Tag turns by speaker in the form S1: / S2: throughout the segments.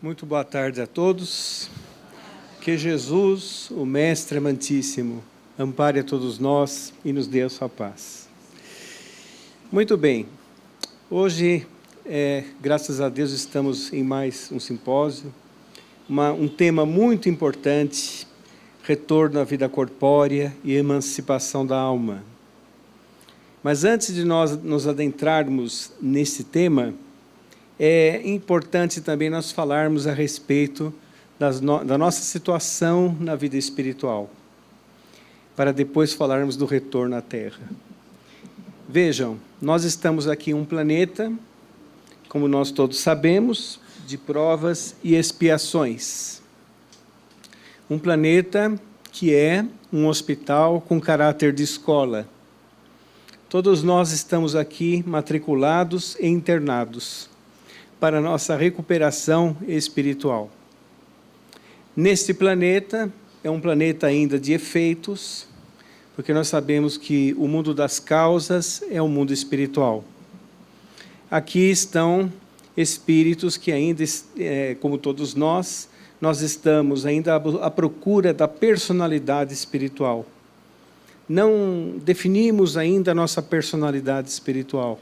S1: Muito boa tarde a todos. Que Jesus, o Mestre amantíssimo, ampare a todos nós e nos dê a sua paz. Muito bem. Hoje, graças a Deus, estamos em mais um simpósio. Um tema muito importante, retorno à vida corpórea e emancipação da alma. Mas antes de nós nos adentrarmos nesse tema, é importante também nós falarmos a respeito da nossa situação na vida espiritual, para depois falarmos do retorno à Terra. Vejam, nós estamos aqui em um planeta, como nós todos sabemos, de provas e expiações. Um planeta que é um hospital com caráter de escola. Todos nós estamos aqui matriculados e internados para a nossa recuperação espiritual. Neste planeta, é um planeta ainda de efeitos, porque nós sabemos que o mundo das causas é o mundo espiritual. Aqui estão espíritos que ainda, como todos nós estamos ainda à procura da personalidade espiritual. Não definimos ainda a nossa personalidade espiritual.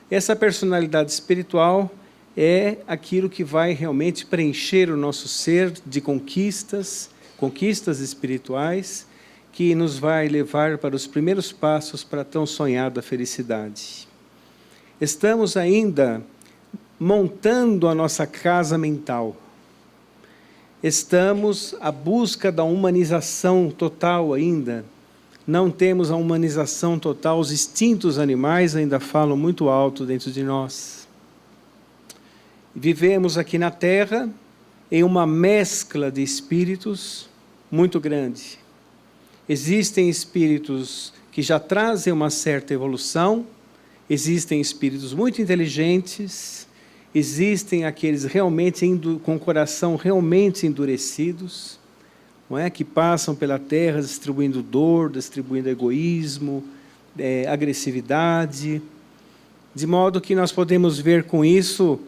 S1: Essa personalidade espiritual é aquilo que vai realmente preencher o nosso ser de conquistas espirituais, que nos vai levar para os primeiros passos para a tão sonhada felicidade. Estamos ainda montando a nossa casa mental. Estamos à busca da humanização total ainda. Não temos a humanização total, os instintos animais ainda falam muito alto dentro de nós. Vivemos aqui na Terra em uma mescla de espíritos muito grande. Existem espíritos que já trazem uma certa evolução, existem espíritos muito inteligentes, existem aqueles realmente com o coração realmente endurecidos, não é? Que passam pela Terra distribuindo dor, distribuindo egoísmo, agressividade, de modo que nós podemos ver com isso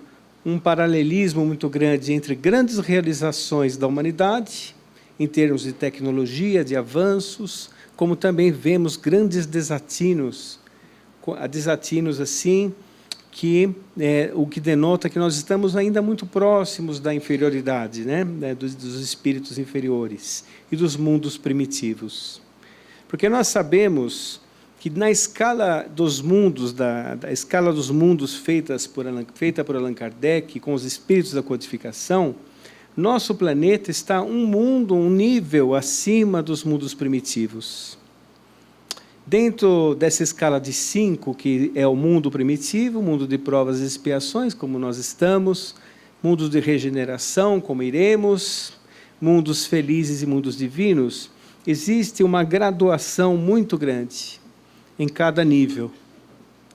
S1: um paralelismo muito grande entre grandes realizações da humanidade, em termos de tecnologia, de avanços, como também vemos grandes desatinos assim, o que denota que nós estamos ainda muito próximos da inferioridade, né? Dos espíritos inferiores e dos mundos primitivos. Porque nós sabemos que na escala dos mundos, da escala dos mundos feita por Allan Kardec, com os espíritos da codificação, nosso planeta está um nível acima dos mundos primitivos. Dentro dessa escala de 5, que é o mundo primitivo, mundo de provas e expiações, como nós estamos, mundos de regeneração, como iremos, mundos felizes e mundos divinos, existe uma graduação muito grande em cada nível,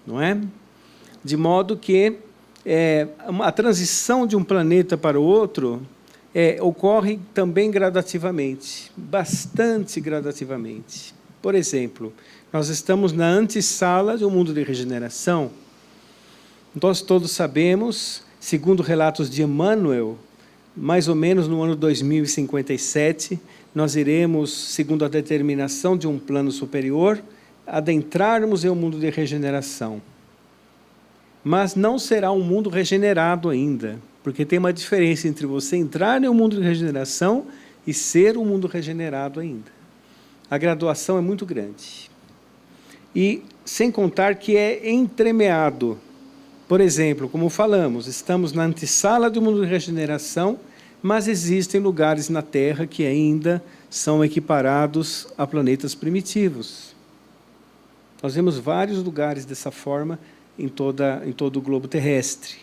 S1: não é? De modo que a transição de um planeta para o outro ocorre também gradativamente, bastante gradativamente. Por exemplo, nós estamos na antessala de um mundo de regeneração. Nós todos sabemos, segundo relatos de Emmanuel, mais ou menos no ano 2057, nós iremos, segundo a determinação de um plano superior, adentrarmos em um mundo de regeneração. Mas não será um mundo regenerado ainda, porque tem uma diferença entre você entrar em um mundo de regeneração e ser um mundo regenerado ainda. A graduação é muito grande. E sem contar que é entremeado. Por exemplo, como falamos, estamos na antessala do mundo de regeneração, mas existem lugares na Terra que ainda são equiparados a planetas primitivos. Nós vemos vários lugares dessa forma em todo o globo terrestre.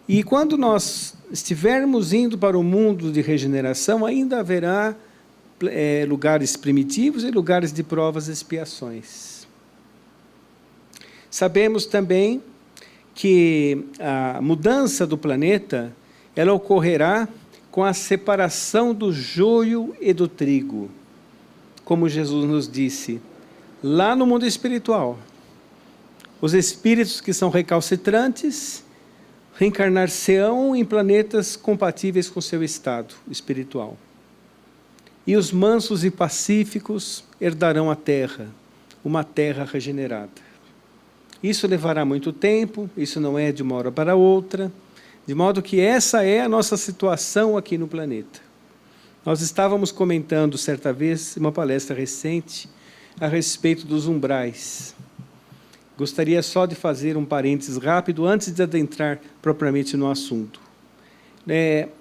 S1: E quando nós estivermos indo para o mundo de regeneração, ainda haverá lugares primitivos e lugares de provas e expiações. Sabemos também que a mudança do planeta ela ocorrerá com a separação do joio e do trigo, como Jesus nos disse, lá no mundo espiritual. Os espíritos que são recalcitrantes reencarnar-se-ão em planetas compatíveis com seu estado espiritual. E os mansos e pacíficos herdarão a terra, uma terra regenerada. Isso levará muito tempo, isso não é de uma hora para outra, de modo que essa é a nossa situação aqui no planeta. Nós estávamos comentando certa vez, em uma palestra recente, a respeito dos umbrais. Gostaria só de fazer um parênteses rápido antes de adentrar propriamente no assunto.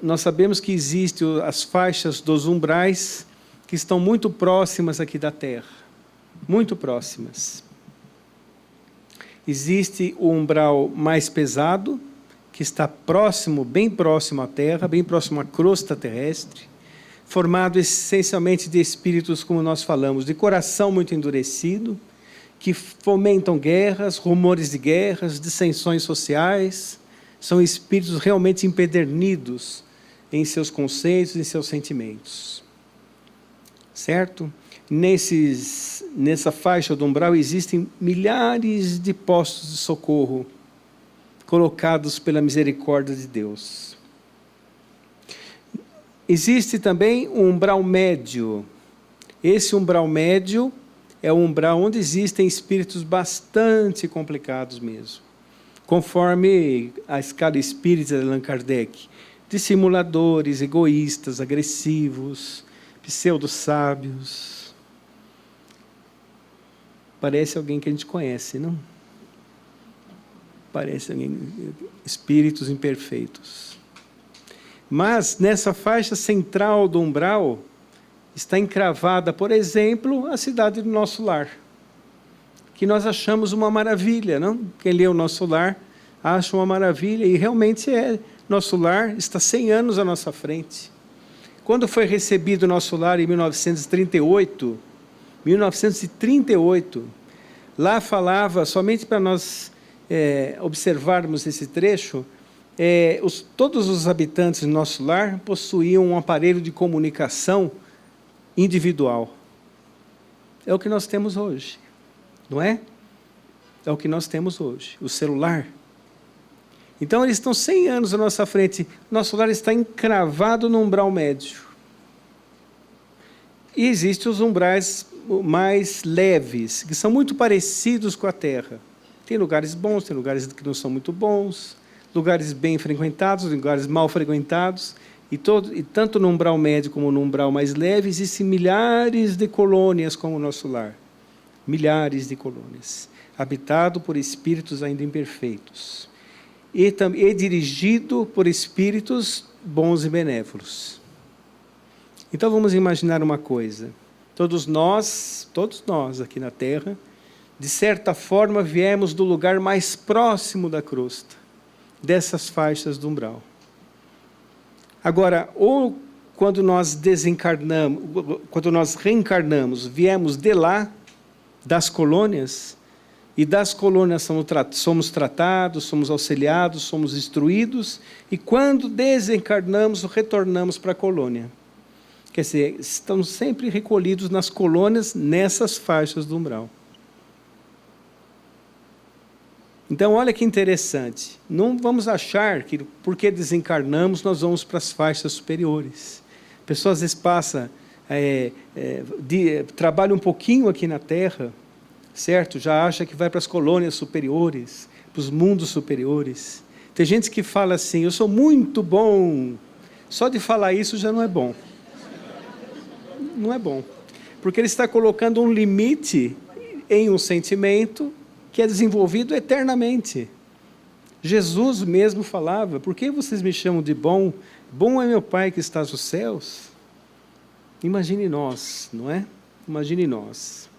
S1: Nós sabemos que existem as faixas dos umbrais que estão muito próximas aqui da Terra, muito próximas. Existe o umbral mais pesado, que está próximo, bem próximo à Terra, bem próximo à crosta terrestre, formado essencialmente de espíritos, como nós falamos, de coração muito endurecido, que fomentam guerras, rumores de guerras, dissensões sociais. São espíritos realmente empedernidos em seus conceitos, em seus sentimentos. Certo? Nessa faixa do umbral existem milhares de postos de socorro colocados pela misericórdia de Deus. Existe também um umbral médio. Esse umbral médio é um umbral onde existem espíritos bastante complicados mesmo, conforme a escala espírita de Allan Kardec, dissimuladores, egoístas, agressivos, pseudo-sábios. Parece alguém que a gente conhece, não? Parece alguém, espíritos imperfeitos. Mas, nessa faixa central do umbral, está encravada, por exemplo, a cidade do Nosso Lar, que nós achamos uma maravilha, não? Quem lê o Nosso Lar acha uma maravilha, e realmente é. Nosso Lar está 100 anos à nossa frente. Quando foi recebido o Nosso Lar, em 1938, lá falava, somente para nós observarmos esse trecho, todos os habitantes do Nosso Lar possuíam um aparelho de comunicação individual. É o que nós temos hoje, não é? É o que nós temos hoje, o celular. Então, eles estão 100 anos à nossa frente. Nosso lar está encravado no umbral médio. E existem os umbrais mais leves, que são muito parecidos com a Terra. Tem lugares bons, tem lugares que não são muito bons, lugares bem frequentados, lugares mal frequentados. E tanto no umbral médio como no umbral mais leve, existem milhares de colônias como o Nosso Lar. Milhares de colônias. Habitado por espíritos ainda imperfeitos. E dirigido por espíritos bons e benévolos. Então vamos imaginar uma coisa. Todos nós aqui na Terra, de certa forma viemos do lugar mais próximo da crosta, dessas faixas do umbral. Agora, ou quando nós reencarnamos, viemos de lá, das colônias, e das colônias somos tratados, somos auxiliados, somos instruídos, e quando desencarnamos, retornamos para a colônia. Quer dizer, estamos sempre recolhidos nas colônias, nessas faixas do umbral. Então, olha que interessante. Não vamos achar que, porque desencarnamos, nós vamos para as faixas superiores. A pessoa, às vezes, trabalha um pouquinho aqui na Terra, certo? Já acha que vai para as colônias superiores, para os mundos superiores. Tem gente que fala assim, eu sou muito bom. Só de falar isso já não é bom. Não é bom. Porque ele está colocando um limite em um sentimento que é desenvolvido eternamente. Jesus mesmo falava, por que vocês me chamam de bom? Bom é meu Pai que está nos céus. Imagine nós, não é? Imagine nós.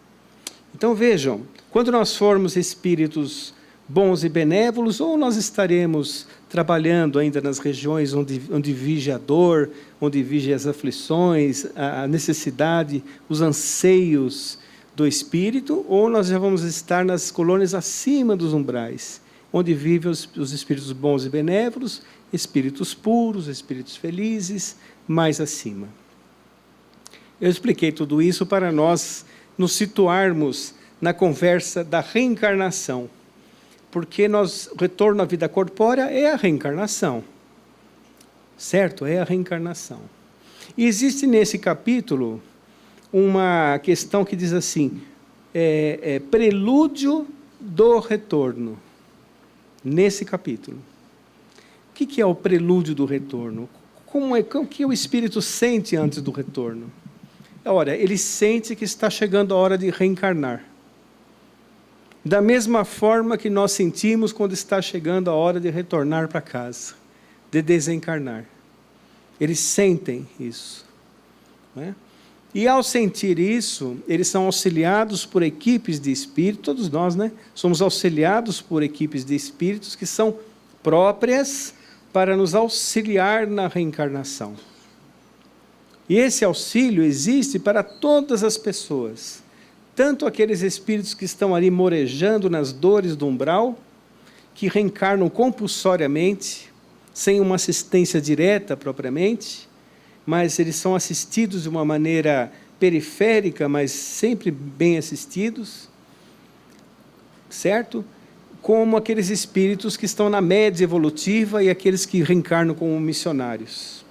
S1: Então vejam, quando nós formos espíritos bons e benévolos, ou nós estaremos trabalhando ainda nas regiões onde vige a dor, onde vige as aflições, a necessidade, os anseios do espírito, ou nós já vamos estar nas colônias acima dos umbrais, onde vivem os espíritos bons e benévolos, espíritos puros, espíritos felizes, mais acima. Eu expliquei tudo isso para nós nos situarmos na conversa da reencarnação, porque o retorno à vida corpórea é a reencarnação. Certo? É a reencarnação. E existe nesse capítulo uma questão que diz assim, prelúdio do retorno. Nesse capítulo. O que é o prelúdio do retorno? O que o espírito sente antes do retorno? Ora, ele sente que está chegando a hora de reencarnar. Da mesma forma que nós sentimos quando está chegando a hora de retornar para casa, de desencarnar. Eles sentem isso. Não é? E ao sentir isso, eles são auxiliados por equipes de espíritos, todos nós, né? Somos auxiliados por equipes de espíritos que são próprias para nos auxiliar na reencarnação. E esse auxílio existe para todas as pessoas, tanto aqueles espíritos que estão ali morejando nas dores do umbral, que reencarnam compulsoriamente, sem uma assistência direta propriamente, mas eles são assistidos de uma maneira periférica, mas sempre bem assistidos, certo? Como aqueles espíritos que estão na média evolutiva e aqueles que reencarnam como missionários.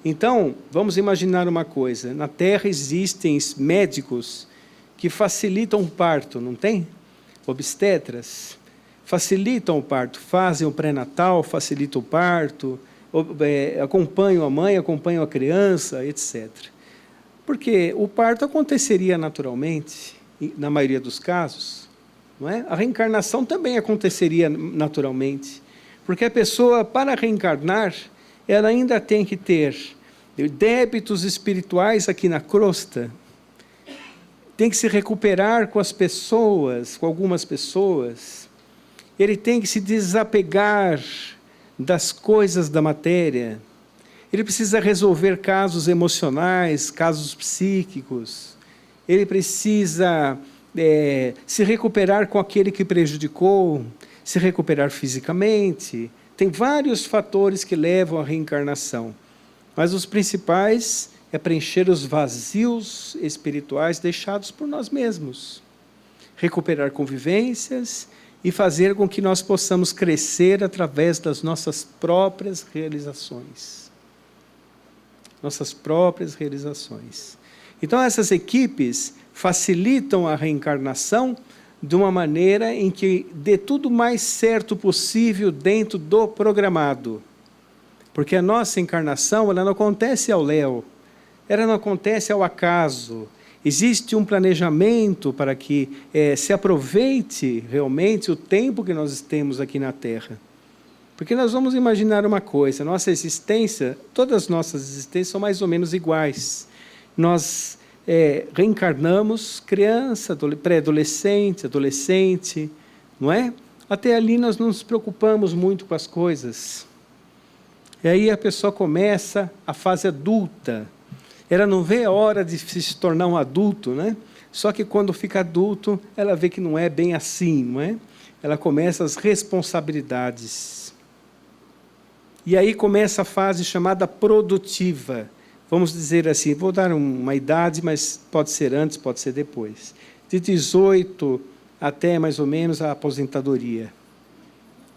S1: Então, vamos imaginar uma coisa, na Terra existem médicos que facilitam o parto, não tem? Obstetras, facilitam o parto, fazem o pré-natal, facilitam o parto, acompanham a mãe, acompanham a criança, etc. Porque o parto aconteceria naturalmente, na maioria dos casos, não é? A reencarnação também aconteceria naturalmente, porque a pessoa, para reencarnar, ela ainda tem que ter débitos espirituais aqui na crosta, tem que se recuperar com as pessoas, com algumas pessoas, ele tem que se desapegar das coisas da matéria, ele precisa resolver casos emocionais, casos psíquicos, ele precisa se recuperar com aquele que prejudicou, se recuperar fisicamente. Tem vários fatores que levam à reencarnação, mas os principais é preencher os vazios espirituais deixados por nós mesmos, recuperar convivências e fazer com que nós possamos crescer através das nossas próprias realizações. Nossas próprias realizações. Então, essas equipes facilitam a reencarnação de uma maneira em que dê tudo mais certo possível dentro do programado. Porque a nossa encarnação, ela não acontece ao léu, ela não acontece ao acaso. Existe um planejamento para que se aproveite realmente o tempo que nós temos aqui na Terra. Porque nós vamos imaginar uma coisa, nossa existência, todas as nossas existências são mais ou menos iguais. Nós reencarnamos criança, pré-adolescente, adolescente, não é? Até ali nós não nos preocupamos muito com as coisas. E aí a pessoa começa a fase adulta. Ela não vê a hora de se tornar um adulto, né? Só que quando fica adulto, ela vê que não é bem assim, não é? Ela começa as responsabilidades. E aí começa a fase chamada produtiva. Vamos dizer assim, vou dar uma idade, mas pode ser antes, pode ser depois. De 18 até mais ou menos a aposentadoria.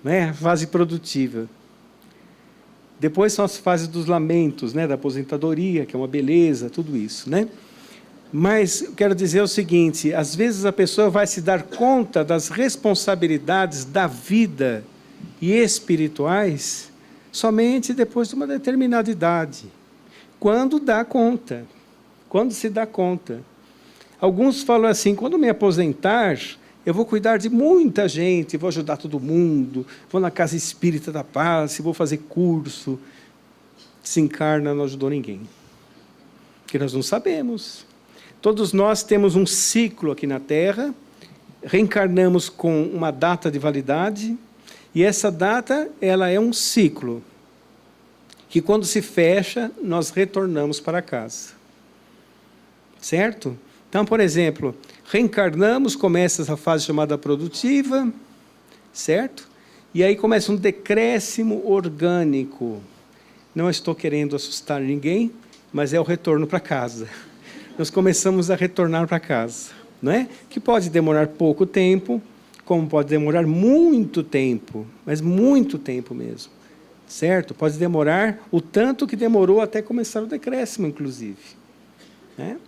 S1: Né? Fase produtiva. Depois são as fases dos lamentos, né, da aposentadoria, que é uma beleza, tudo isso, né? Mas eu quero dizer o seguinte, às vezes a pessoa vai se dar conta das responsabilidades da vida e espirituais somente depois de uma determinada idade. Quando dá conta, quando se dá conta. Alguns falam assim, quando me aposentar, eu vou cuidar de muita gente, vou ajudar todo mundo, vou na Casa Espírita da Paz, vou fazer curso. Se encarna, não ajudou ninguém. Porque nós não sabemos. Todos nós temos um ciclo aqui na Terra, reencarnamos com uma data de validade, e essa data ela é um ciclo, que quando se fecha, nós retornamos para casa. Certo? Então, por exemplo, reencarnamos, começa essa fase chamada produtiva, certo? E aí começa um decréscimo orgânico. Não estou querendo assustar ninguém, mas é o retorno para casa. Nós começamos a retornar para casa, não é? Que pode demorar pouco tempo, como pode demorar muito tempo, mas muito tempo mesmo, certo? Pode demorar o tanto que demorou até começar o decréscimo, inclusive, né?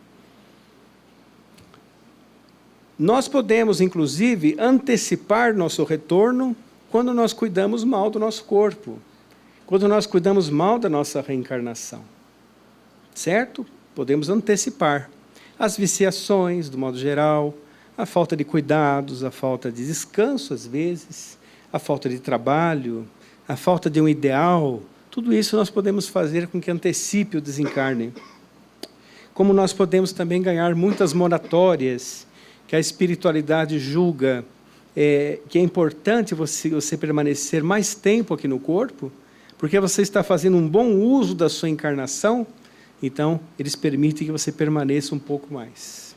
S1: Nós podemos, inclusive, antecipar nosso retorno quando nós cuidamos mal do nosso corpo, quando nós cuidamos mal da nossa reencarnação, certo? Podemos antecipar as viciações, do modo geral, a falta de cuidados, a falta de descanso, às vezes, a falta de trabalho, a falta de um ideal, tudo isso nós podemos fazer com que antecipe o desencarne. Como nós podemos também ganhar muitas moratórias, que a espiritualidade julga que é importante você permanecer mais tempo aqui no corpo, porque você está fazendo um bom uso da sua encarnação, então eles permitem que você permaneça um pouco mais.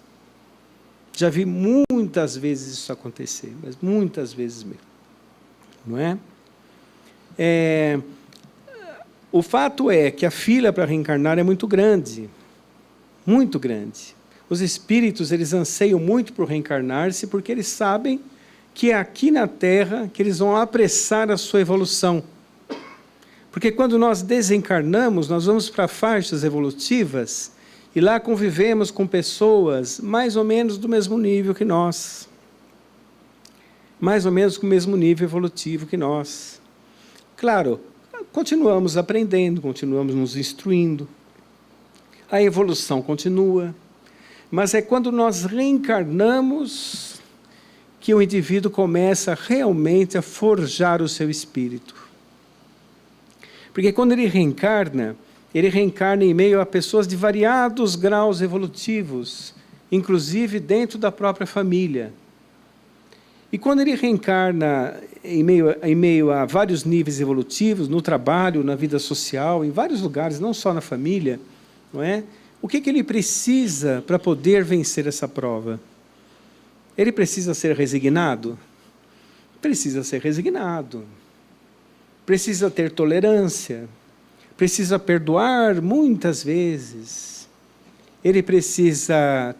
S1: Já vi muitas vezes isso acontecer, mas muitas vezes mesmo, não é? O fato é que a fila para reencarnar é muito grande, muito grande. Os espíritos, eles anseiam muito por reencarnar-se, porque eles sabem que é aqui na Terra que eles vão apressar a sua evolução. Porque quando nós desencarnamos, nós vamos para faixas evolutivas, e lá convivemos com pessoas mais ou menos do mesmo nível que nós. Mais ou menos com o mesmo nível evolutivo que nós. Claro, continuamos aprendendo, continuamos nos instruindo. A evolução continua. Mas é quando nós reencarnamos que o indivíduo começa realmente a forjar o seu espírito. Porque quando ele reencarna em meio a pessoas de variados graus evolutivos, inclusive dentro da própria família. E quando ele reencarna em meio a vários níveis evolutivos, no trabalho, na vida social, em vários lugares, não só na família, não é? O que ele precisa para poder vencer essa prova? Ele precisa ser resignado? Precisa ser resignado. Precisa ter tolerância. Precisa perdoar muitas vezes. Ele precisa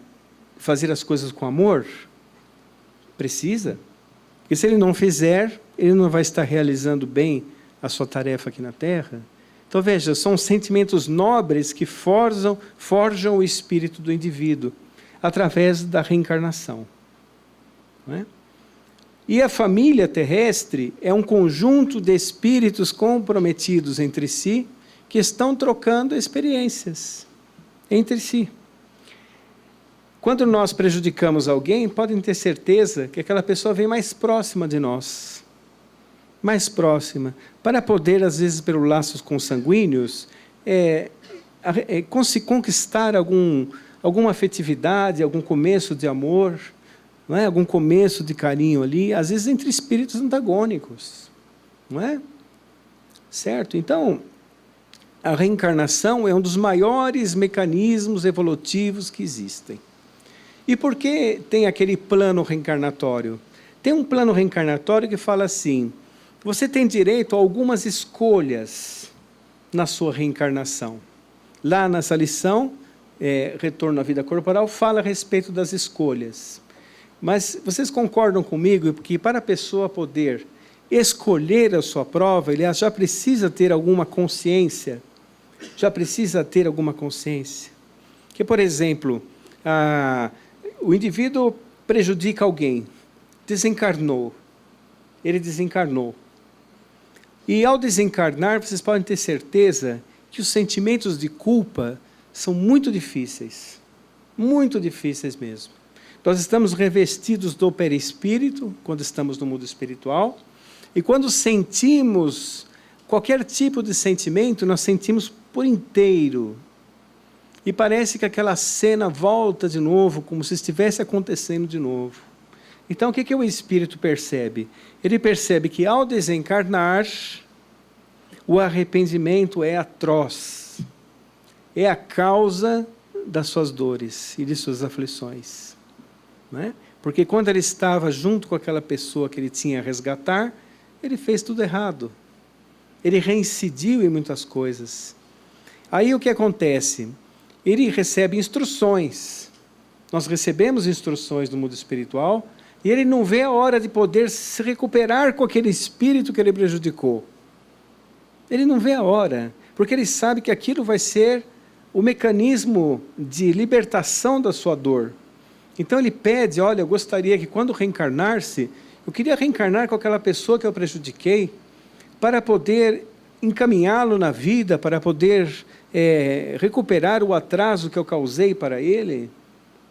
S1: fazer as coisas com amor? Precisa. Porque se ele não fizer, ele não vai estar realizando bem a sua tarefa aqui na Terra. Então, veja, são sentimentos nobres que forjam o espírito do indivíduo através da reencarnação. Não é? E a família terrestre é um conjunto de espíritos comprometidos entre si, que estão trocando experiências entre si. Quando nós prejudicamos alguém, podem ter certeza que aquela pessoa vem mais próxima de nós. Mais próxima, para poder, às vezes, pelos laços consanguíneos, conquistar alguma afetividade, algum começo de amor, não é? Algum começo de carinho ali, às vezes entre espíritos antagônicos, não é? Certo? Então, a reencarnação é um dos maiores mecanismos evolutivos que existem. E por que tem aquele plano reencarnatório? Tem um plano reencarnatório que fala assim: você tem direito a algumas escolhas na sua reencarnação. Lá nessa lição, Retorno à Vida Corporal, fala a respeito das escolhas. Mas vocês concordam comigo que para a pessoa poder escolher a sua prova, ele já precisa ter alguma consciência? Já precisa ter alguma consciência? Que, por exemplo, o indivíduo prejudica alguém, desencarnou, ele desencarnou. E ao desencarnar, vocês podem ter certeza que os sentimentos de culpa são muito difíceis mesmo. Nós estamos revestidos do perispírito, quando estamos no mundo espiritual, e quando sentimos qualquer tipo de sentimento, nós sentimos por inteiro. E parece que aquela cena volta de novo, como se estivesse acontecendo de novo. Então, o que o espírito percebe? Ele percebe que, ao desencarnar, o arrependimento é atroz. É a causa das suas dores e de suas aflições. Não é? Porque quando ele estava junto com aquela pessoa que ele tinha a resgatar, ele fez tudo errado. Ele reincidiu em muitas coisas. Aí o que acontece? Ele recebe instruções. Nós recebemos instruções do mundo espiritual, E ele não vê a hora de poder se recuperar com aquele espírito que ele prejudicou. Ele não vê a hora, porque ele sabe que aquilo vai ser o mecanismo de libertação da sua dor. Então ele pede, olha, eu gostaria que quando reencarnar-se, eu queria reencarnar com aquela pessoa que eu prejudiquei, para poder encaminhá-lo na vida, para poder recuperar o atraso que eu causei para ele,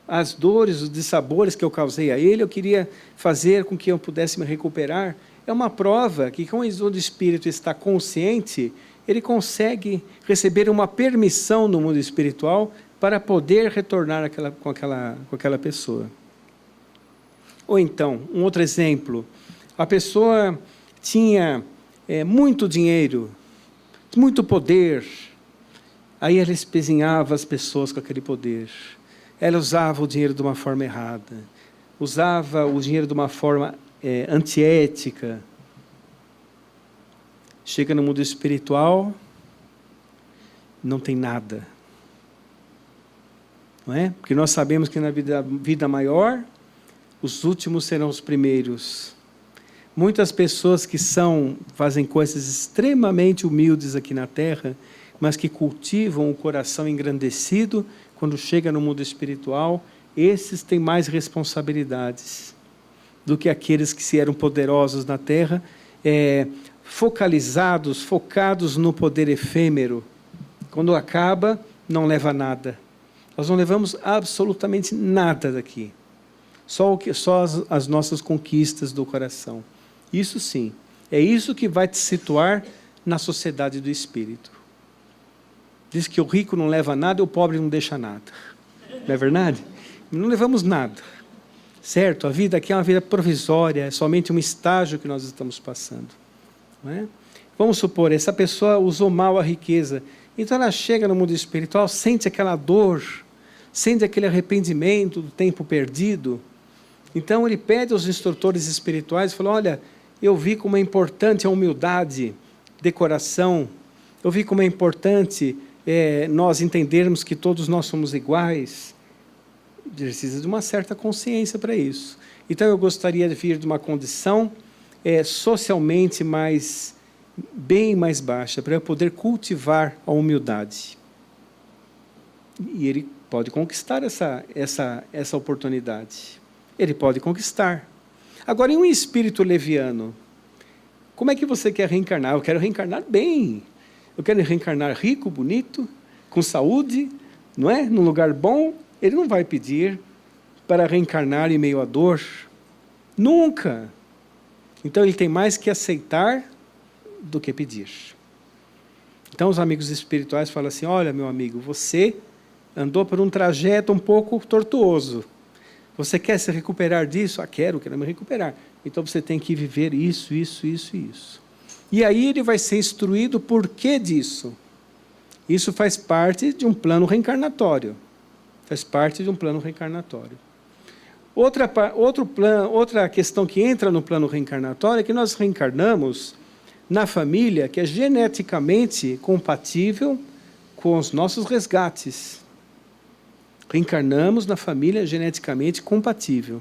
S1: as dores, os dissabores que eu causei a ele, eu queria fazer com que eu pudesse me recuperar. É uma prova que, quando o espírito está consciente, ele consegue receber uma permissão no mundo espiritual para poder retornar com aquela pessoa. Ou então, um outro exemplo, a pessoa tinha muito dinheiro, muito poder, aí ela espezinhava as pessoas com aquele poder. Ela usava o dinheiro de uma forma errada, usava o dinheiro de uma forma antiética. Chega no mundo espiritual, não tem nada. Não é? Porque nós sabemos que na vida maior, os últimos serão os primeiros. Muitas pessoas que fazem coisas extremamente humildes aqui na Terra, mas que cultivam o coração engrandecido, quando chega no mundo espiritual, esses têm mais responsabilidades do que aqueles que se eram poderosos na Terra, focados no poder efêmero. Quando acaba, não leva nada. Nós não levamos absolutamente nada daqui. Só as nossas conquistas do coração. Isso sim, é isso que vai te situar na sociedade do Espírito. Diz que o rico não leva nada e o pobre não deixa nada. Não é verdade? Não levamos nada. Certo? A vida aqui é uma vida provisória, é somente um estágio que nós estamos passando. Não é? Vamos supor, essa pessoa usou mal a riqueza. Então ela chega no mundo espiritual, sente aquela dor, sente aquele arrependimento do tempo perdido. Então ele pede aos instrutores espirituais, fala, olha, eu vi como é importante a humildade de coração, eu vi como é importante nós entendermos que todos nós somos iguais. Precisa de uma certa consciência para isso. Então eu gostaria de vir de uma condição socialmente bem mais baixa, para eu poder cultivar a humildade. E ele pode conquistar essa oportunidade. Ele pode conquistar. Agora, em um espírito leviano, como é que você quer reencarnar? Eu quero reencarnar bem. Eu quero reencarnar rico, bonito, com saúde, não é? Num lugar bom. Ele não vai pedir para reencarnar em meio à dor. Nunca. Então, ele tem mais que aceitar do que pedir. Então, os amigos espirituais falam assim, olha, meu amigo, você andou por um trajeto um pouco tortuoso. Você quer se recuperar disso? Quero me recuperar. Então, você tem que viver isso. E aí ele vai ser instruído por que disso. Isso faz parte de um plano reencarnatório. Outra questão que entra no plano reencarnatório é que nós reencarnamos na família que é geneticamente compatível com os nossos resgates. Reencarnamos na família geneticamente compatível.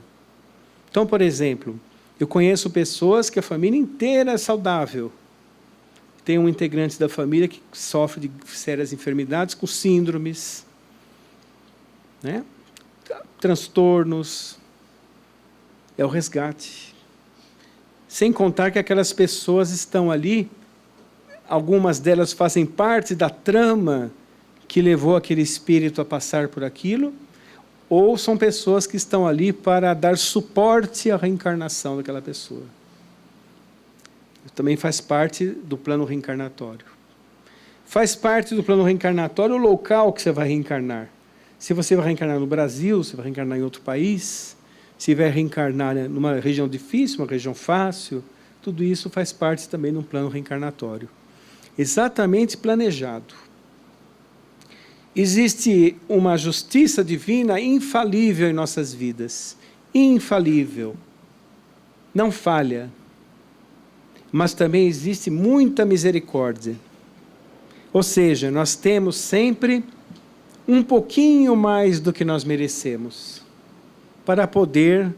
S1: Então, por exemplo, eu conheço pessoas que a família inteira é saudável. Tem um integrante da família que sofre de sérias enfermidades, com síndromes, né? Transtornos. É o resgate. Sem contar que aquelas pessoas estão ali, algumas delas fazem parte da trama que levou aquele espírito a passar por aquilo, ou são pessoas que estão ali para dar suporte à reencarnação daquela pessoa. Também faz parte do plano reencarnatório. Faz parte do plano reencarnatório o local que você vai reencarnar. Se você vai reencarnar no Brasil, se vai reencarnar em outro país, se vai reencarnar numa região difícil, uma região fácil, tudo isso faz parte também do plano reencarnatório. Exatamente planejado. Existe uma justiça divina infalível em nossas vidas. Infalível. Não falha. Mas também existe muita misericórdia. Ou seja, nós temos sempre um pouquinho mais do que nós merecemos, para poder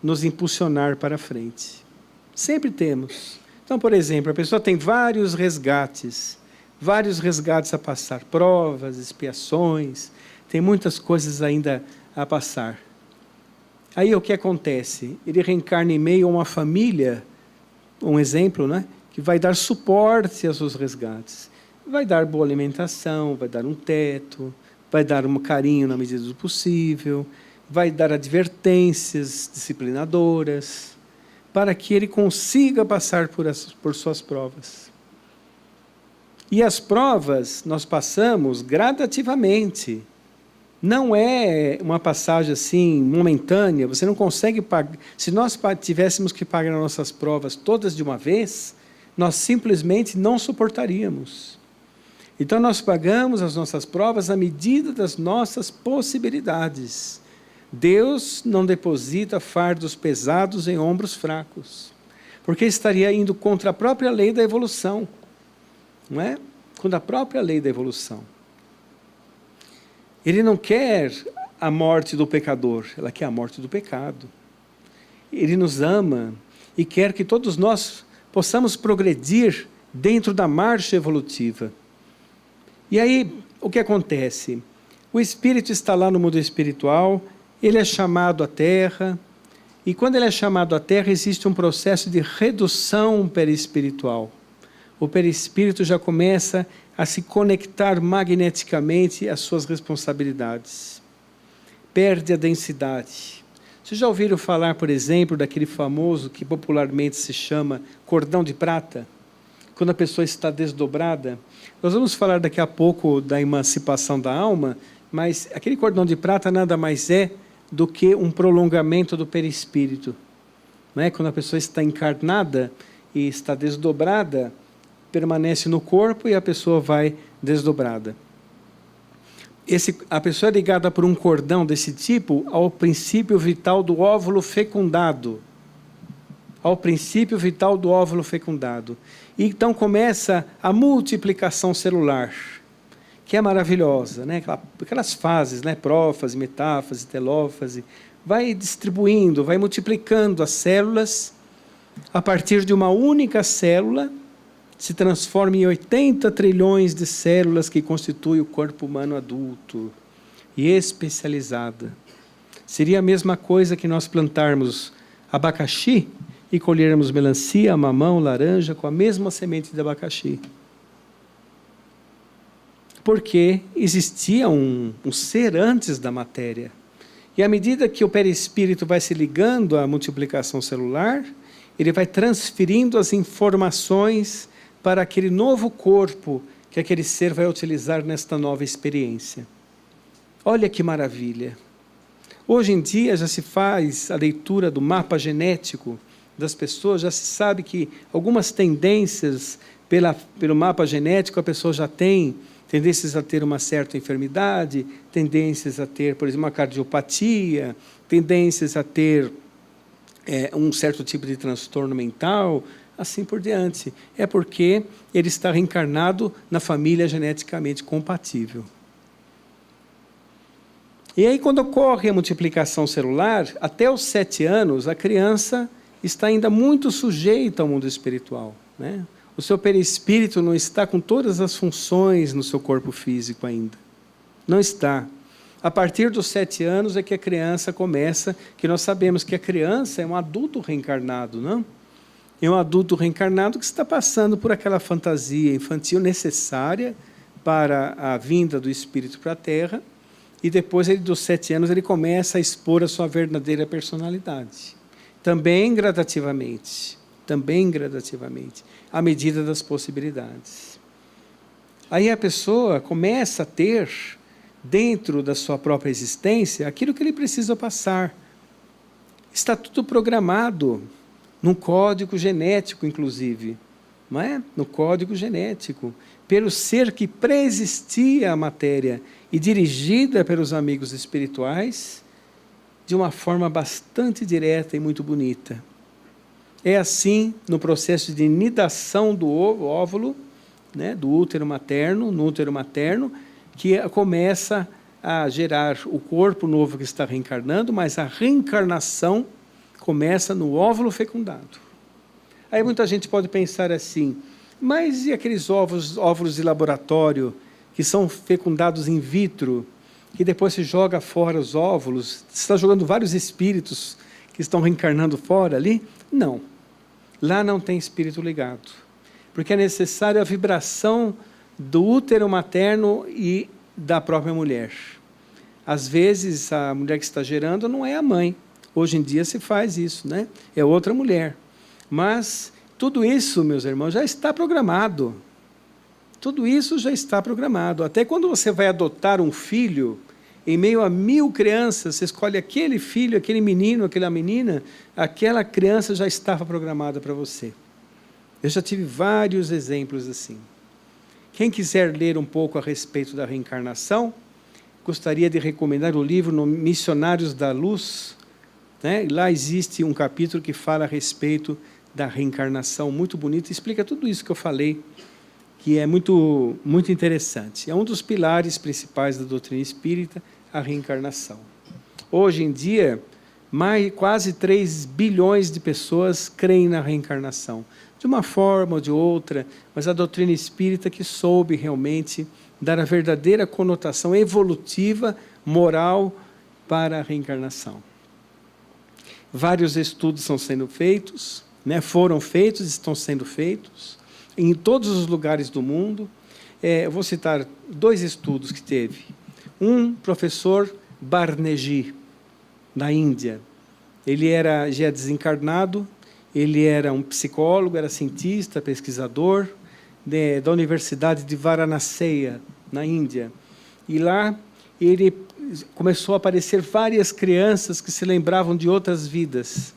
S1: nos impulsionar para frente. Sempre temos. Então, por exemplo, a pessoa tem vários resgates a passar, provas, expiações, tem muitas coisas ainda a passar. Aí o que acontece? Ele reencarna em meio a uma família, um exemplo, né, que vai dar suporte aos seus resgates. Vai dar boa alimentação, vai dar um teto, vai dar um carinho na medida do possível, vai dar advertências disciplinadoras, para que ele consiga passar por suas provas. E as provas nós passamos gradativamente. Não é uma passagem assim, momentânea, você não consegue pagar. Se nós tivéssemos que pagar as nossas provas todas de uma vez, nós simplesmente não suportaríamos. Então nós pagamos as nossas provas à medida das nossas possibilidades. Deus não deposita fardos pesados em ombros fracos, porque estaria indo contra a própria lei da evolução, não é? Contra a própria lei da evolução. Ele não quer a morte do pecador, ela quer a morte do pecado. Ele nos ama e quer que todos nós possamos progredir dentro da marcha evolutiva. E aí, o que acontece? O espírito está lá no mundo espiritual, ele é chamado à Terra, e quando ele é chamado à Terra, existe um processo de redução perispiritual. O perispírito já começa a se conectar magneticamente às suas responsabilidades. Perde a densidade. Vocês já ouviram falar, por exemplo, daquele famoso que popularmente se chama cordão de prata? Quando a pessoa está desdobrada. Nós vamos falar daqui a pouco da emancipação da alma, mas aquele cordão de prata nada mais é do que um prolongamento do perispírito. Não é? Quando a pessoa está encarnada e está desdobrada, permanece no corpo e a pessoa vai desdobrada. A pessoa é ligada por um cordão desse tipo ao princípio vital do óvulo fecundado. Ao princípio vital do óvulo fecundado. E então começa a multiplicação celular, que é maravilhosa, né? Aquelas fases, né? Prófase, metáfase, telófase, vai distribuindo, vai multiplicando as células, a partir de uma única célula, se transforma em 80 trilhões de células que constituem o corpo humano adulto e especializada. Seria a mesma coisa que nós plantarmos abacaxi e colhermos melancia, mamão, laranja com a mesma semente de abacaxi. Porque existia um ser antes da matéria. E à medida que o perispírito vai se ligando à multiplicação celular, ele vai transferindo as informações para aquele novo corpo que aquele ser vai utilizar nesta nova experiência. Olha que maravilha! Hoje em dia já se faz a leitura do mapa genético das pessoas, já se sabe que algumas tendências pelo mapa genético a pessoa já tem tendências a ter uma certa enfermidade, tendências a ter, por exemplo, uma cardiopatia, tendências a ter um certo tipo de transtorno mental, assim por diante. É porque ele está reencarnado na família geneticamente compatível. E aí, quando ocorre a multiplicação celular, até os 7 anos, a criança está ainda muito sujeita ao mundo espiritual, né? O seu perispírito não está com todas as funções no seu corpo físico ainda. Não está. A partir dos 7 anos é que a criança começa, que nós sabemos que a criança é um adulto reencarnado, não? É um adulto reencarnado que está passando por aquela fantasia infantil necessária para a vinda do espírito para a Terra, e depois, dos 7 anos, ele começa a expor a sua verdadeira personalidade. Também gradativamente, à medida das possibilidades. Aí a pessoa começa a ter, dentro da sua própria existência, aquilo que ele precisa passar. Está tudo programado, num código genético, inclusive, não é? No código genético, pelo ser que preexistia a matéria e dirigida pelos amigos espirituais, de uma forma bastante direta e muito bonita. É assim, no processo de nidação do óvulo, né, do útero materno, no útero materno, que começa a gerar o corpo novo que está reencarnando, mas a reencarnação Começa no óvulo fecundado. Aí muita gente pode pensar assim, mas e aqueles óvulos de laboratório que são fecundados in vitro, que depois se joga fora os óvulos? Você está jogando vários espíritos que estão reencarnando fora ali? Não. Lá não tem espírito ligado. Porque é necessário a vibração do útero materno e da própria mulher. Às vezes, a mulher que está gerando não é a mãe. Hoje em dia se faz isso, né? É outra mulher. Mas tudo isso, meus irmãos, já está programado. Tudo isso já está programado. Até quando você vai adotar um filho, em meio a 1000 crianças, você escolhe aquele filho, aquele menino, aquela menina, aquela criança já estava programada para você. Eu já tive vários exemplos assim. Quem quiser ler um pouco a respeito da reencarnação, gostaria de recomendar o livro Missionários da Luz, né? Lá existe um capítulo que fala a respeito da reencarnação, muito bonito, explica tudo isso que eu falei, que é muito, muito interessante. É um dos pilares principais da doutrina espírita, a reencarnação. Hoje em dia, quase 3 bilhões de pessoas creem na reencarnação, de uma forma ou de outra, mas a doutrina espírita que soube realmente dar a verdadeira conotação evolutiva, moral, para a reencarnação. Vários estudos estão sendo feitos, né? Foram feitos, estão sendo feitos, em todos os lugares do mundo. Eu vou citar 2 estudos que teve. Um professor Banerjee, da Índia. Ele já desencarnado, ele era um psicólogo, era cientista, pesquisador, da Universidade de Varanasi, na Índia. E lá ele começou a aparecer várias crianças que se lembravam de outras vidas.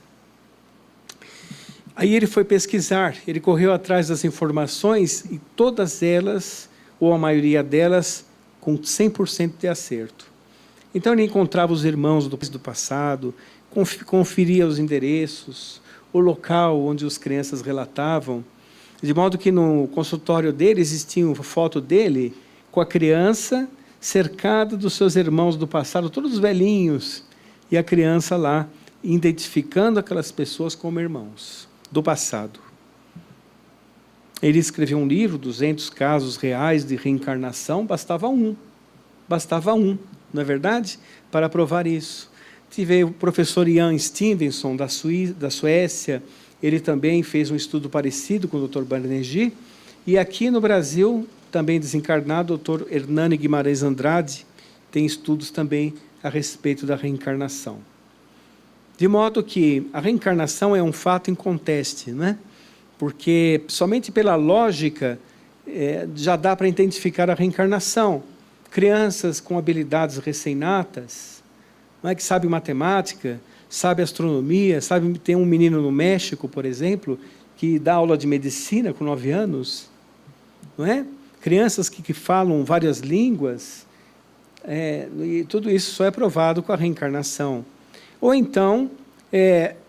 S1: Aí ele foi pesquisar, ele correu atrás das informações e todas elas, ou a maioria delas, com 100% de acerto. Então ele encontrava os irmãos do passado, conferia os endereços, o local onde as crianças relatavam, de modo que no consultório dele existia uma foto dele com a criança cercada dos seus irmãos do passado, todos velhinhos, e a criança lá identificando aquelas pessoas como irmãos do passado. Ele escreveu um livro, 200 casos reais de reencarnação, bastava um, não é verdade? Para provar isso. Tive o professor Ian Stevenson, da Suécia, ele também fez um estudo parecido com o Dr. Banerjee, e aqui no Brasil, também desencarnado, o Dr. Hernani Guimarães Andrade, tem estudos também a respeito da reencarnação. De modo que a reencarnação é um fato inconteste, não é? Porque somente pela lógica já dá para identificar a reencarnação. Crianças com habilidades recém-natas, não é, que sabem matemática, sabe astronomia, tem um menino no México, por exemplo, que dá aula de medicina com 9 anos, não é? Crianças que falam várias línguas, e tudo isso só é provado com a reencarnação. Ou então,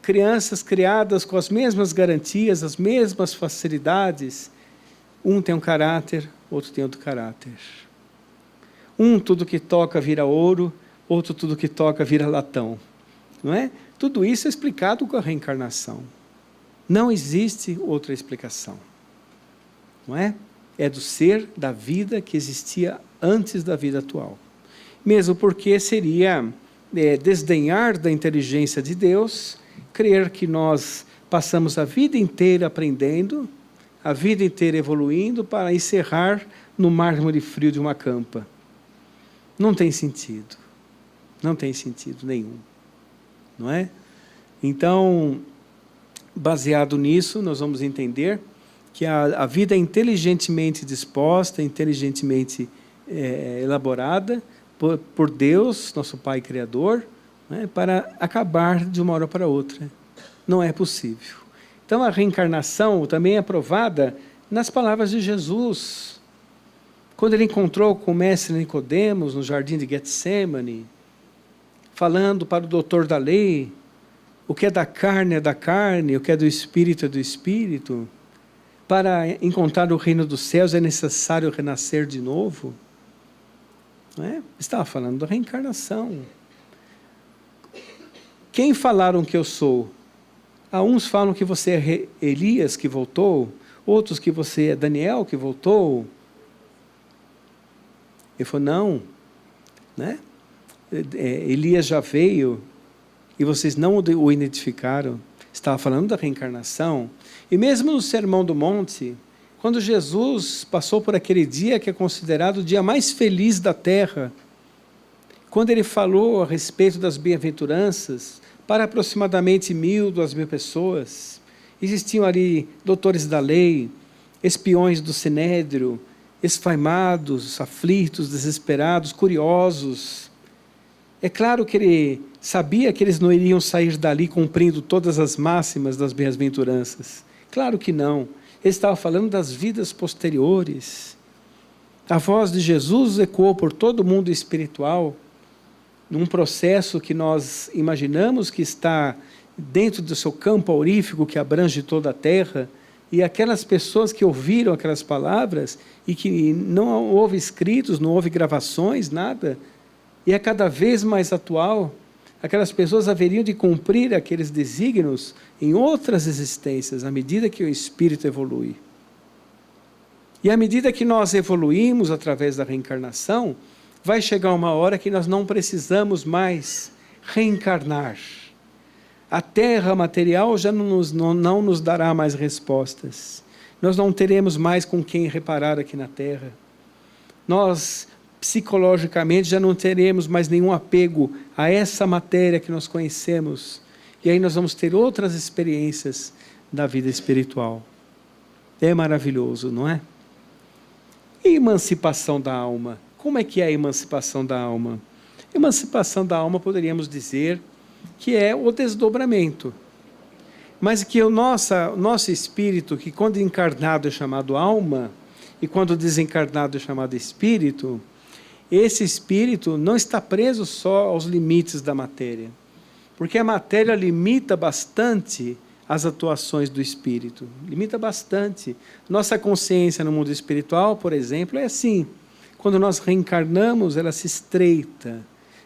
S1: crianças criadas com as mesmas garantias, as mesmas facilidades, um tem um caráter, outro tem outro caráter. Um, tudo que toca vira ouro, outro, tudo que toca vira latão. Não é? Tudo isso é explicado com a reencarnação. Não existe outra explicação. Não é? É do ser, da vida que existia antes da vida atual. Mesmo porque seria desdenhar da inteligência de Deus, crer que nós passamos a vida inteira aprendendo, a vida inteira evoluindo, para encerrar no mármore frio de uma campa. Não tem sentido. Não tem sentido nenhum. Não é? Então, baseado nisso, nós vamos entender que a vida é inteligentemente disposta, inteligentemente elaborada por Deus, nosso Pai Criador, né, para acabar de uma hora para outra. Não é possível. Então, a reencarnação também é provada nas palavras de Jesus. Quando ele encontrou com o mestre Nicodemos no jardim de Getsemane, falando para o doutor da lei, o que é da carne é da carne, o que é do espírito é do espírito. Para encontrar o reino dos céus é necessário renascer de novo. Não é? Estava falando da reencarnação. Quem falaram que eu sou? Uns falam que você é Elias que voltou, outros que você é Daniel que voltou. Ele falou, não, né? Elias já veio e vocês não o identificaram. Estava falando da reencarnação. E mesmo no Sermão do Monte, quando Jesus passou por aquele dia que é considerado o dia mais feliz da terra, quando ele falou a respeito das bem-aventuranças, para aproximadamente 1.000, 2.000 pessoas, existiam ali doutores da lei, espiões do Sinédrio, esfaimados, aflitos, desesperados, curiosos. É claro que ele sabia que eles não iriam sair dali cumprindo todas as máximas das bem-aventuranças. Claro que não. Ele estava falando das vidas posteriores. A voz de Jesus ecoou por todo o mundo espiritual, num processo que nós imaginamos que está dentro do seu campo aurífico, que abrange toda a terra, e aquelas pessoas que ouviram aquelas palavras, e que não houve escritos, não houve gravações, nada, e é cada vez mais atual, aquelas pessoas haveriam de cumprir aqueles desígnios em outras existências, à medida que o espírito evolui. E à medida que nós evoluímos através da reencarnação, vai chegar uma hora que nós não precisamos mais reencarnar. A terra material já não nos dará mais respostas. Nós não teremos mais com quem reparar aqui na terra. Nós, psicologicamente, já não teremos mais nenhum apego a essa matéria que nós conhecemos. E aí nós vamos ter outras experiências da vida espiritual. É maravilhoso, não é? E emancipação da alma? Como é que é a emancipação da alma? Emancipação da alma, poderíamos dizer, que é o desdobramento. Mas que o nosso espírito, que quando encarnado é chamado alma, e quando desencarnado é chamado espírito, esse espírito não está preso só aos limites da matéria. Porque a matéria limita bastante as atuações do espírito. Limita bastante. Nossa consciência no mundo espiritual, por exemplo, é assim. Quando nós reencarnamos, ela se estreita.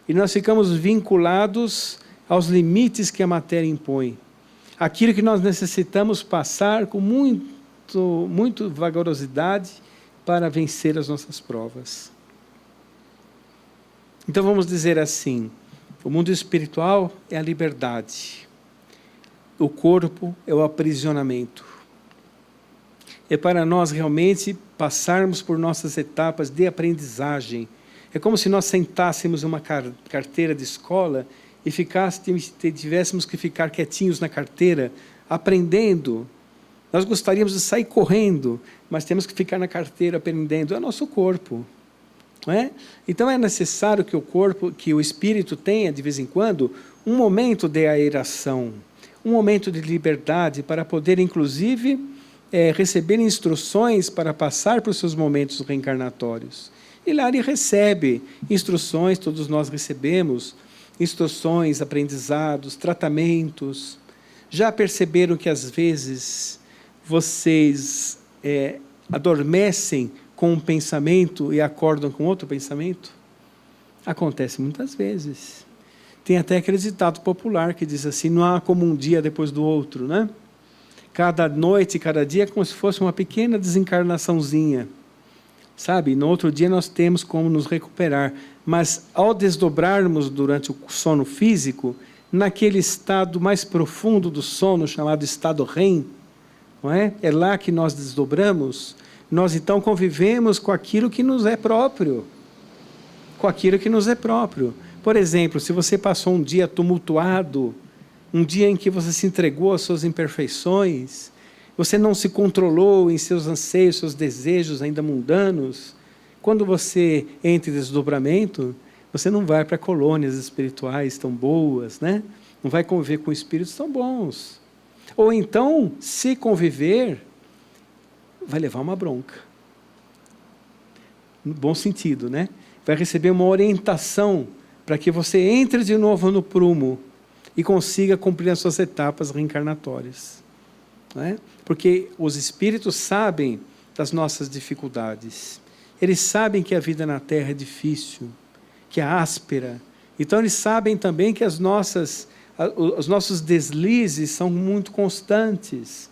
S1: E nós ficamos vinculados aos limites que a matéria impõe. Aquilo que nós necessitamos passar com muito vagarosidade para vencer as nossas provas. Então vamos dizer assim, o mundo espiritual é a liberdade. O corpo é o aprisionamento. É para nós realmente passarmos por nossas etapas de aprendizagem. É como se nós sentássemos uma carteira de escola e tivéssemos que ficar quietinhos na carteira, aprendendo. Nós gostaríamos de sair correndo, mas temos que ficar na carteira aprendendo. É o nosso corpo. Não é? Então é necessário que o corpo, que o espírito tenha, de vez em quando, um momento de aeração, um momento de liberdade para poder, inclusive, receber instruções para passar por seus momentos reencarnatórios. E lá ele recebe instruções, todos nós recebemos, instruções, aprendizados, tratamentos. Já perceberam que às vezes vocês adormecem com um pensamento e acordam com outro pensamento? Acontece muitas vezes. Tem até aquele ditado popular que diz assim, não há como um dia depois do outro, né? Cada noite, cada dia é como se fosse uma pequena desencarnaçãozinha. Sabe? No outro dia nós temos como nos recuperar. Mas ao desdobrarmos durante o sono físico, naquele estado mais profundo do sono, chamado estado REM, não é? É lá que nós desdobramos. Nós então convivemos com aquilo que nos é próprio. Com aquilo que nos é próprio. Por exemplo, se você passou um dia tumultuado, um dia em que você se entregou às suas imperfeições, você não se controlou em seus anseios, seus desejos ainda mundanos, quando você entra em desdobramento, você não vai para colônias espirituais tão boas, né? Não vai conviver com espíritos tão bons. Ou então, se conviver, vai levar uma bronca. No bom sentido, né? Vai receber uma orientação para que você entre de novo no prumo e consiga cumprir as suas etapas reencarnatórias. Não é? Porque os espíritos sabem das nossas dificuldades. Eles sabem que a vida na Terra é difícil, que é áspera. Então eles sabem também que as nossas os nossos deslizes são muito constantes,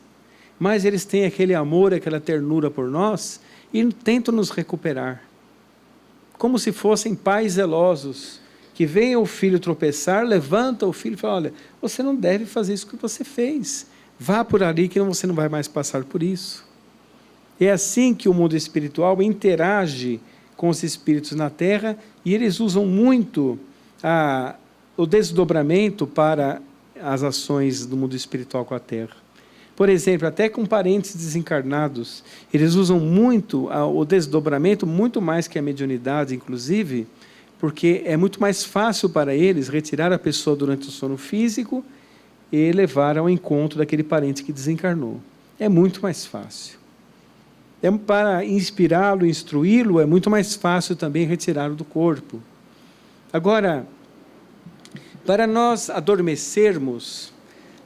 S1: mas eles têm aquele amor, aquela ternura por nós e tentam nos recuperar. Como se fossem pais zelosos, que veem o filho tropeçar, levanta o filho e fala: olha, você não deve fazer isso que você fez. Vá por ali que você não vai mais passar por isso. É assim que o mundo espiritual interage com os espíritos na Terra, e eles usam muito o desdobramento para as ações do mundo espiritual com a Terra. Por exemplo, até com parentes desencarnados, eles usam muito o desdobramento, muito mais que a mediunidade, inclusive, porque é muito mais fácil para eles retirar a pessoa durante o sono físico e levar ao encontro daquele parente que desencarnou. É muito mais fácil. Para inspirá-lo, instruí-lo, é muito mais fácil também retirá-lo do corpo. Agora, para nós adormecermos,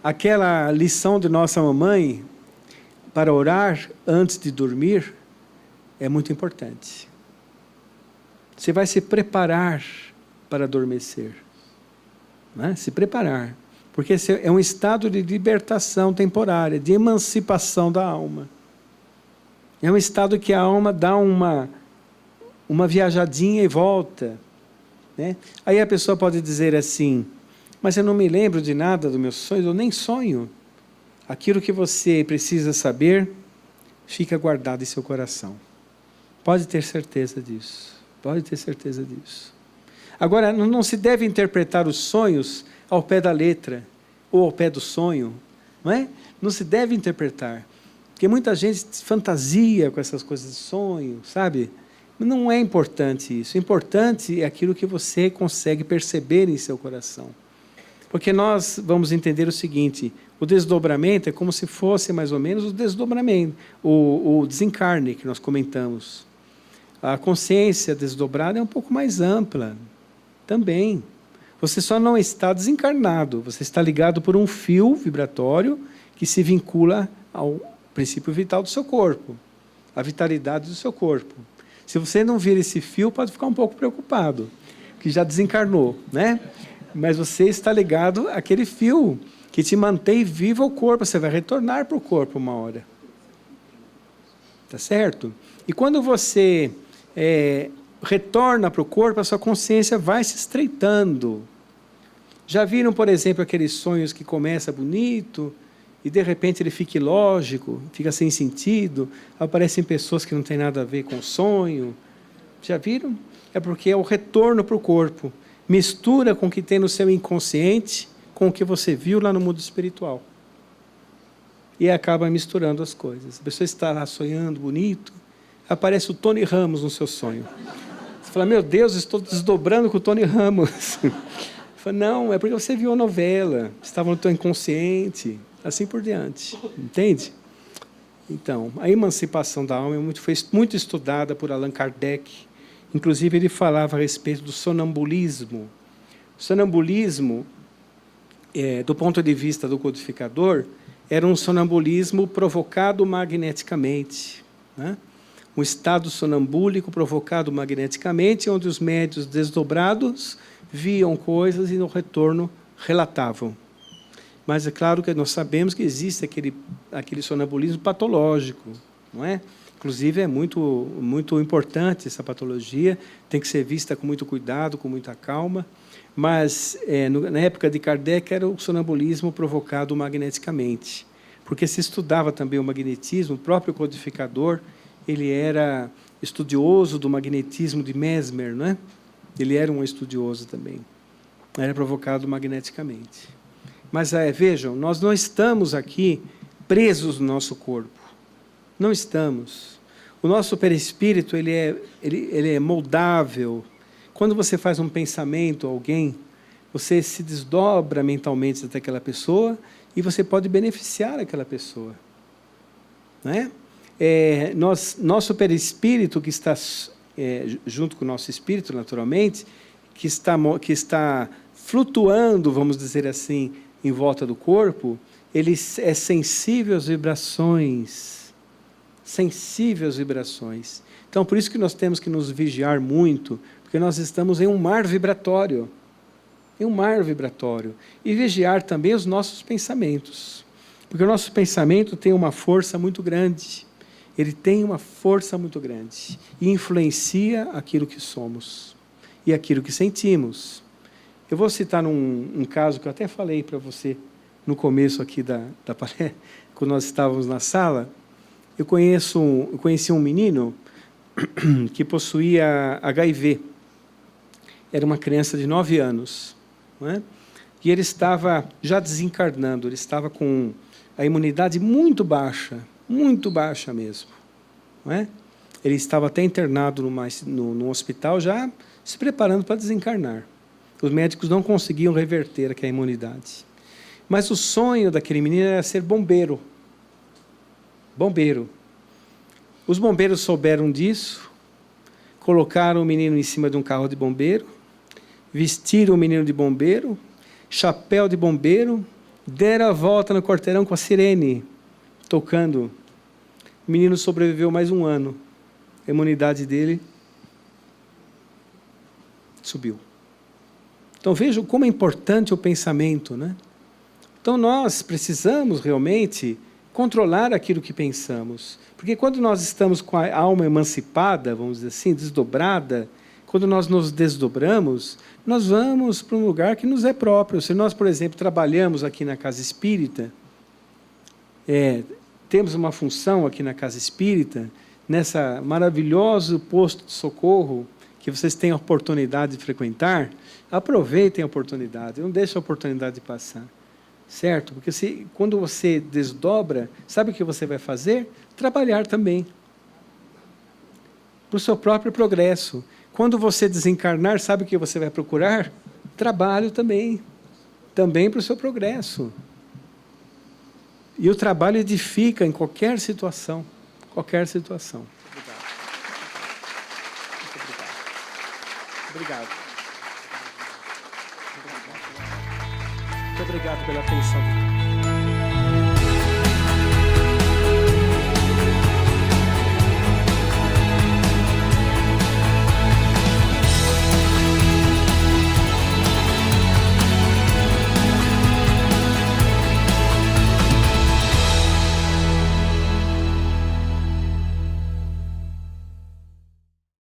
S1: aquela lição de nossa mamãe para orar antes de dormir é muito importante. Você vai se preparar para adormecer, né? Se preparar, porque esse é um estado de libertação temporária, de emancipação da alma. É um estado que a alma dá uma viajadinha e volta, né? Aí a pessoa pode dizer assim: mas eu não me lembro de nada dos meus sonhos, eu nem sonho. Aquilo que você precisa saber fica guardado em seu coração. Pode ter certeza disso. Pode ter certeza disso. Agora, não se deve interpretar os sonhos ao pé da letra ou ao pé do sonho, não é? Não se deve interpretar. Porque muita gente fantasia com essas coisas de sonho, sabe? Não é importante isso. O importante é aquilo que você consegue perceber em seu coração. Porque nós vamos entender o seguinte: o desdobramento é como se fosse mais ou menos o desdobramento, o desencarne que nós comentamos. A consciência desdobrada é um pouco mais ampla também. Você só não está desencarnado, você está ligado por um fio vibratório que se vincula ao princípio vital do seu corpo, à vitalidade do seu corpo. Se você não vir esse fio, pode ficar um pouco preocupado, que já desencarnou, né? Mas você está ligado àquele fio que te mantém vivo ao corpo. Você vai retornar para o corpo uma hora. Tá certo? E quando você retorna para o corpo, a sua consciência vai se estreitando. Já viram, por exemplo, aqueles sonhos que começa bonito e de repente ele fica ilógico, fica sem sentido, aparecem pessoas que não têm nada a ver com o sonho. Já viram? É porque é o retorno para o corpo. Mistura com o que tem no seu inconsciente com o que você viu lá no mundo espiritual. E acaba misturando as coisas. A pessoa está lá sonhando bonito, aparece o Tony Ramos no seu sonho. Você fala: meu Deus, estou desdobrando com o Tony Ramos. Fala: não, é porque você viu a novela, estava no teu inconsciente, assim por diante. Entende? Então, a emancipação da alma foi muito estudada por Allan Kardec. Inclusive, ele falava a respeito do sonambulismo. O sonambulismo, do ponto de vista do codificador, era um sonambulismo provocado magneticamente, né? Um estado sonambúlico provocado magneticamente, onde os médiuns desdobrados viam coisas e, no retorno, relatavam. Mas é claro que nós sabemos que existe aquele sonambulismo patológico, não é? Inclusive, é muito importante essa patologia, tem que ser vista com muito cuidado, com muita calma, mas na época de Kardec era o sonambulismo provocado magneticamente, porque se estudava também o magnetismo. O próprio codificador, ele era estudioso do magnetismo de Mesmer, não é? Ele era um estudioso também, era provocado magneticamente. Mas vejam, nós não estamos aqui presos no nosso corpo. Não estamos. O nosso perispírito ele é moldável. Quando você faz um pensamento a alguém, você se desdobra mentalmente daquela pessoa e você pode beneficiar aquela pessoa. Não é? Nosso perispírito, que está junto com o nosso espírito, naturalmente, que está flutuando, vamos dizer assim, em volta do corpo, ele é sensível às vibrações. Sensível às vibrações. Então, por isso que nós temos que nos vigiar muito, porque nós estamos em um mar vibratório. É um mar vibratório. E vigiar também os nossos pensamentos. Porque o nosso pensamento tem uma força muito grande. Ele tem uma força muito grande. E influencia aquilo que somos. E aquilo que sentimos. Eu vou citar um caso que eu até falei para você no começo aqui da palestra, quando nós estávamos na sala. Eu conheci um menino que possuía HIV. Era uma criança de 9 anos. Não é? E ele estava já desencarnando, ele estava com a imunidade muito baixa mesmo. Não é? Ele estava até internado num hospital, já se preparando para desencarnar. Os médicos não conseguiam reverter aquela imunidade. Mas o sonho daquele menino era ser bombeiro. Bombeiro. Os bombeiros souberam disso, colocaram o menino em cima de um carro de bombeiro, vestiram o menino de bombeiro, chapéu de bombeiro, deram a volta no quarteirão com a sirene, tocando. O menino sobreviveu mais 1 ano. A imunidade dele subiu. Então vejam como é importante o pensamento, né? Então nós precisamos realmente controlar aquilo que pensamos. Porque quando nós estamos com a alma emancipada, vamos dizer assim, desdobrada, quando nós nos desdobramos, nós vamos para um lugar que nos é próprio. Se nós, por exemplo, trabalhamos aqui na Casa Espírita, temos uma função aqui na Casa Espírita, nessa maravilhoso posto de socorro que vocês têm a oportunidade de frequentar, aproveitem a oportunidade, não deixem a oportunidade de passar. Certo? Porque quando você desdobra, sabe o que você vai fazer? Trabalhar também. Para o seu próprio progresso. Quando você desencarnar, sabe o que você vai procurar? Trabalho também. Também para o seu progresso. E o trabalho edifica em qualquer situação. Qualquer situação. Obrigado. Muito obrigado pela atenção.